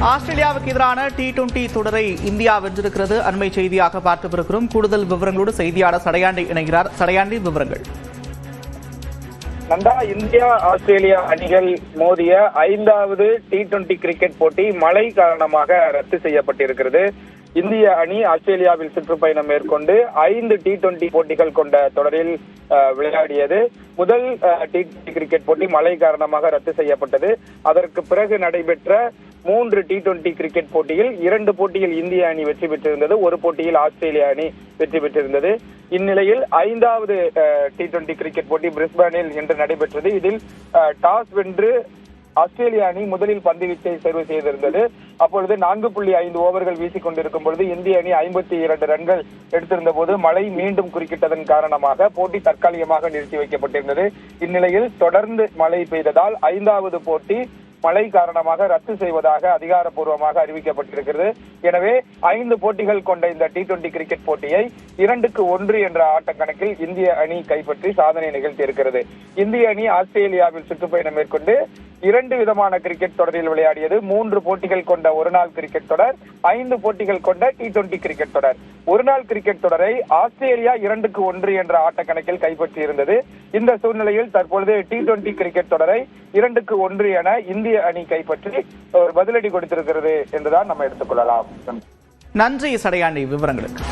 ஆஸ்திரேலியாவுக்கு எதிரான T20 தொடரை இந்தியா வென்றிருக்கிறது. அண்மை செய்தியாக பார்க்கவிருக்கிறோம். கூடுதல் விவரங்களோடு செய்தியாளர் சடையாண்டி இணைகிறார். சடையாண்டி, விவரங்கள். நந்தா, இந்தியா ஆஸ்திரேலியா அணிகள் மோதிய 5வது T20 கிரிக்கெட் போட்டி மழை காரணமாக ரத்து செய்யப்பட்டிருக்கிறது. இந்திய அணி ஆஸ்திரேலியாவில் சுற்றுப்பயணம் மேற்கொண்டு 5 T20 போட்டிகள் கொண்ட தொடரில் விளையாடியது. முதல் T20 கிரிக்கெட் போட்டி மழை காரணமாக ரத்து செய்யப்பட்டது. அதற்கு பிறகு நடைபெற்ற 3 T20 கிரிக்கெட் போட்டியில் 2 போட்டியில் இந்திய அணி வெற்றி பெற்றிருந்தது, ஒரு போட்டியில் ஆஸ்திரேலியா அணி வெற்றி பெற்றிருந்தது. இந்நிலையில் 5வது T20 கிரிக்கெட் போட்டி பிரிஸ்பேனில் இன்று நடைபெற்றது. இதில் டாஸ் வென்று ஆஸ்திரேலியா அணி முதலில் பந்து வீச்சை தேர்வு செய்திருந்தது. அப்பொழுது 4.5 ஓவர்கள் வீசிக் கொண்டிருக்கும் பொழுது இந்திய அணி 52 ரன்கள் எடுத்திருந்த போது மழை மீண்டும் குறுக்கிட்டதன் காரணமாக போட்டி தற்காலிகமாக நிறுத்தி வைக்கப்பட்டிருந்தது. இந்நிலையில் தொடர்ந்து மழை பெய்ததால் 5வது போட்டி மழை காரணமாக ரத்து செய்வதாக அதிகாரப்பூர்வமாக அறிவிக்கப்பட்டிருக்கிறது. எனவே 5 போட்டிகள் கொண்ட இந்த T20 கிரிக்கெட் போட்டியை 2-1 என்ற ஆட்டக்கணக்கில் இந்திய அணி கைப்பற்றி சாதனை நிகழ்த்தியிருக்கிறது. இந்திய அணி ஆஸ்திரேலியாவில் சுற்றுப்பயணம் மேற்கொண்டு 2 விதமான கிரிக்கெட் தொடரில் விளையாடியது. 3 போட்டிகள் கொண்ட ஒருநாள் கிரிக்கெட் தொடர், 5 போட்டிகள் கொண்ட T20 கிரிக்கெட் தொடர். ஒருநாள் கிரிக்கெட் தொடரை ஆஸ்திரேலியா 2-1 என்ற ஆட்டக்கணக்கில் கைப்பற்றியிருந்தது. இந்த சூழ்நிலையில் தற்பொழுது T20 கிரிக்கெட் தொடரை 2-1 என இந்திய அணி கைப்பற்றி ஒரு பதிலடி கொடுத்திருக்கிறது என்றுதான் நம்ம எடுத்துக்கொள்ளலாம். நன்றி சடையாண்டி, விவரங்களுக்கு.